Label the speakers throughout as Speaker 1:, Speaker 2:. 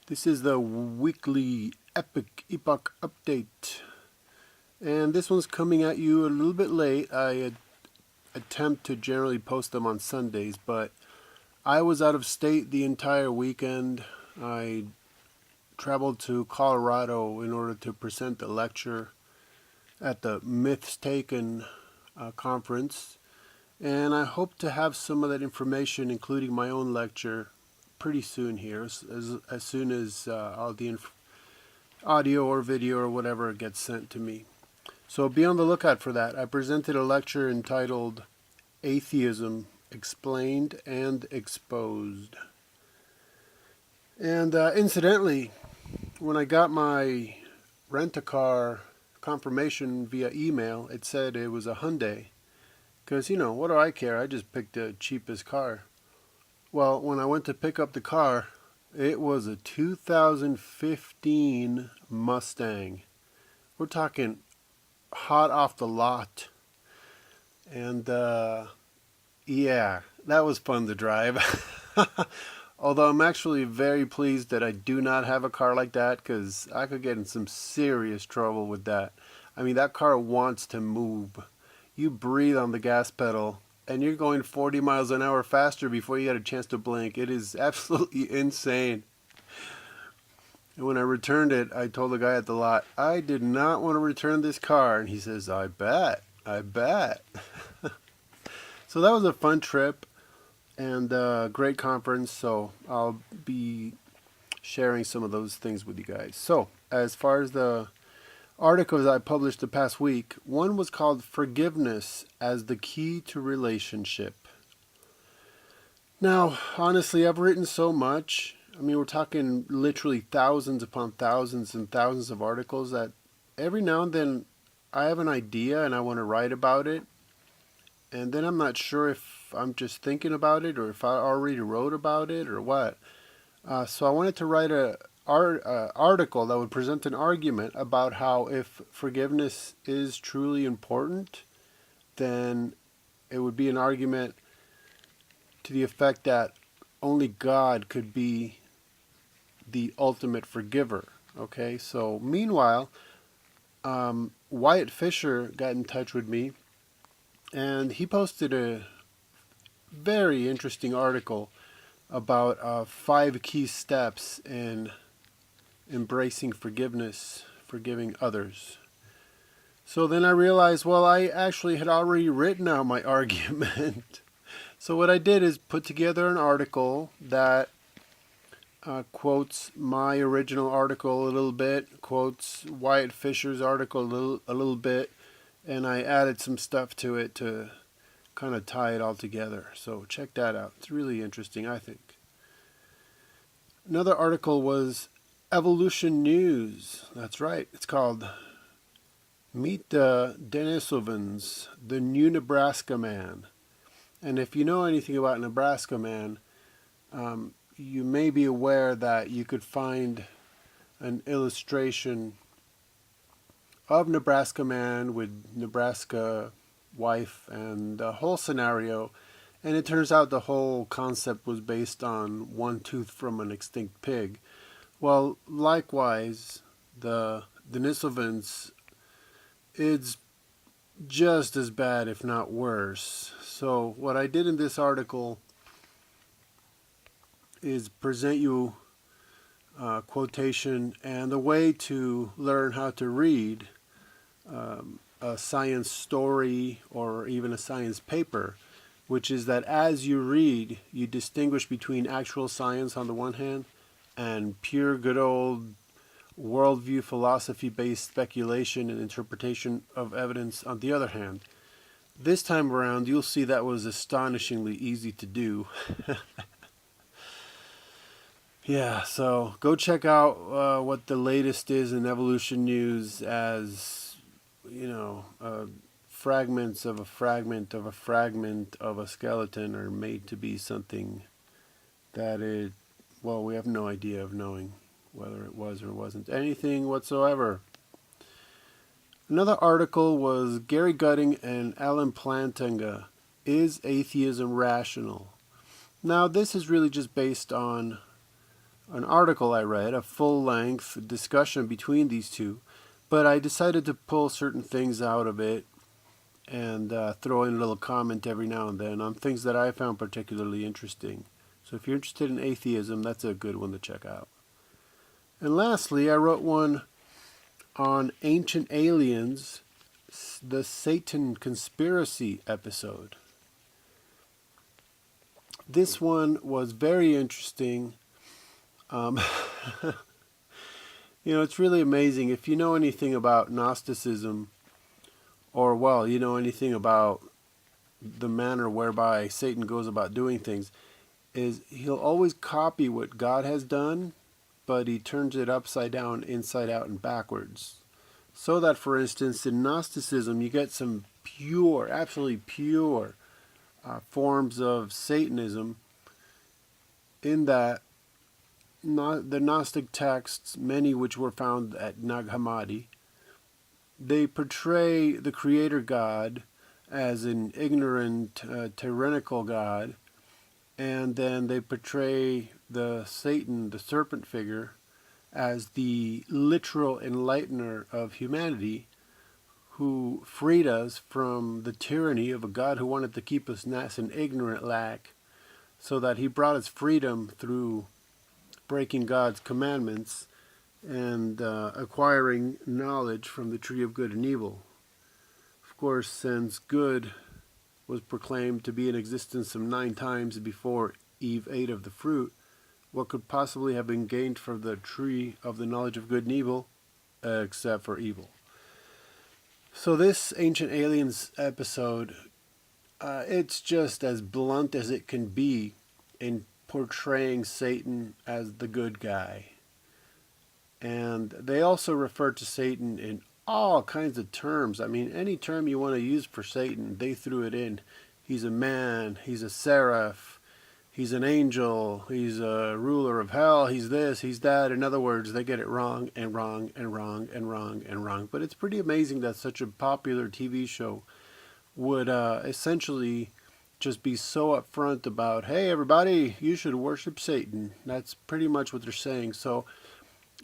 Speaker 1: This is the weekly EPOCH update, and this one's coming at you a little bit late. I attempt to generally post them on Sundays, but I was out of state the entire weekend. I traveled to Colorado in order to present a lecture at the Myths Taken conference, and I hope to have some of that information, including my own lecture, pretty soon here, as soon as all the audio or video or whatever gets sent to me. So be on the lookout for that. I presented a lecture entitled Atheism, Explained and Exposed. And incidentally, when I got my rent-a-car confirmation via email, it said it was a Hyundai. Because, what do I care? I just picked the cheapest car. Well, when I went to pick up the car, it was a 2015 Mustang. We're talking hot off the lot. And, yeah, that was fun to drive. Although I'm actually very pleased that I do not have a car like that, because I could get in some serious trouble with that. I mean, that car wants to move. You breathe on the gas pedal, and you're going 40 miles an hour faster before you get a chance to blink. It is absolutely insane. And when I returned it, I told the guy at the lot, I did not want to return this car. And he says, I bet. So that was a fun trip and a great conference. So I'll be sharing some of those things with you guys. So as far as the articles I published the past week, one was called Forgiveness as the Key to Relationship. Now, honestly, I've written so much. I mean, we're talking literally thousands upon thousands and thousands of articles that every now and then I have an idea and I want to write about it. And then I'm not sure if I'm just thinking about it or if I already wrote about it or what. So I wanted to write an article that would present an argument about how if forgiveness is truly important, then it would be an argument to the effect that only God could be the ultimate forgiver. Okay, so meanwhile, Wyatt Fisher got in touch with me, and he posted a very interesting article about 5 key steps in embracing forgiveness, forgiving others. So then I realized, well, I actually had already written out my argument. So what I did is put together an article that quotes my original article a little bit, quotes Wyatt Fisher's article a little bit, and I added some stuff to it to kind of tie it all together. So check that out. It's really interesting, I think. Another article was Evolution News. That's right. It's called Meet the Denis-o-vans, the New Nebraska Man. And if you know anything about Nebraska Man, you may be aware that you could find an illustration of Nebraska Man with Nebraska wife and the whole scenario. And it turns out the whole concept was based on one tooth from an extinct pig. Well, likewise, the Denis-o-vans, it's just as bad, if not worse. So what I did in this article is present you a quotation and the way to learn how to read a science story or even a science paper, which is that as you read, you distinguish between actual science on the one hand and pure good old worldview philosophy-based speculation and interpretation of evidence on the other hand. This time around, you'll see that was astonishingly easy to do. Yeah, so go check out what the latest is in evolution news, as, fragments of a fragment of a fragment of a skeleton are made to be something that we have no idea of knowing whether it was or wasn't anything whatsoever. Another article was Gary Gutting and Alan Plantinga, Is Atheism Rational? Now this is really just based on an article I read, a full-length discussion between these two, but I decided to pull certain things out of it and throw in a little comment every now and then on things that I found particularly interesting. So if you're interested in atheism, that's a good one to check out. And lastly, I wrote one on Ancient Aliens, the Satan Conspiracy episode. This one was very interesting. It's really amazing. If you know anything about Gnosticism, or, well, you know anything about the manner whereby Satan goes about doing things, is he'll always copy what God has done, but he turns it upside down, inside out, and backwards. So that, for instance, in Gnosticism, you get some pure, absolutely pure forms of Satanism, in that the Gnostic texts, many which were found at Nag Hammadi, they portray the Creator God as an ignorant, tyrannical God, and then they portray the Satan, the serpent figure, as the literal enlightener of humanity, who freed us from the tyranny of a God who wanted to keep us nice and ignorant lack, so that he brought us freedom through breaking God's commandments and acquiring knowledge from the tree of good and evil. Of course, since good was proclaimed to be in existence some 9 times before Eve ate of the fruit, what could possibly have been gained from the tree of the knowledge of good and evil, except for evil? So this Ancient Aliens episode, it's just as blunt as it can be in portraying Satan as the good guy. And they also refer to Satan in all kinds of terms. I mean, any term you want to use for Satan, they threw it in. He's a man, he's a seraph, he's an angel, he's a ruler of hell, he's this, he's that. In other words, they get it wrong and wrong and wrong and wrong and wrong. But it's pretty amazing that such a popular TV show would essentially just be so upfront about, hey everybody, you should worship Satan. That's pretty much what they're saying. So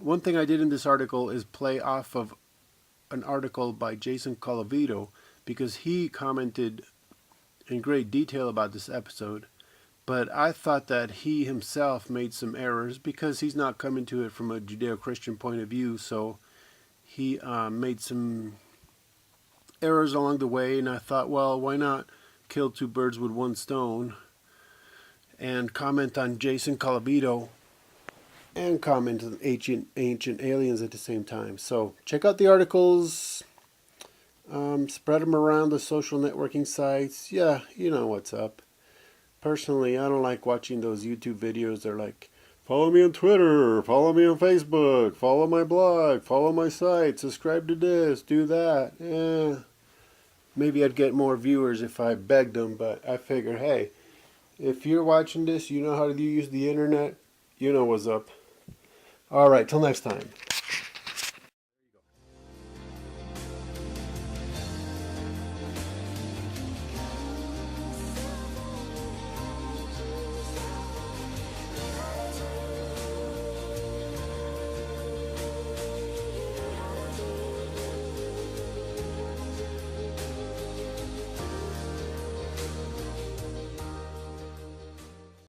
Speaker 1: one thing I did in this article is play off of an article by Jason Colavito, because he commented in great detail about this episode, but I thought that he himself made some errors because he's not coming to it from a Judeo-Christian point of view. So he made some errors along the way, and I thought, well, why not kill 2 birds with 1 stone and comment on Jason Colavito and comment on ancient aliens at the same time. So check out the articles, spread them around the social networking sites. Yeah, you know what's up. Personally, I don't like watching those YouTube videos. They're like, follow me on Twitter, follow me on Facebook, follow my blog, follow my site, subscribe to this, do that. Maybe I'd get more viewers if I begged them, but I figure, hey, if you're watching this, you know how to use the internet, you know what's up. All right, till next time.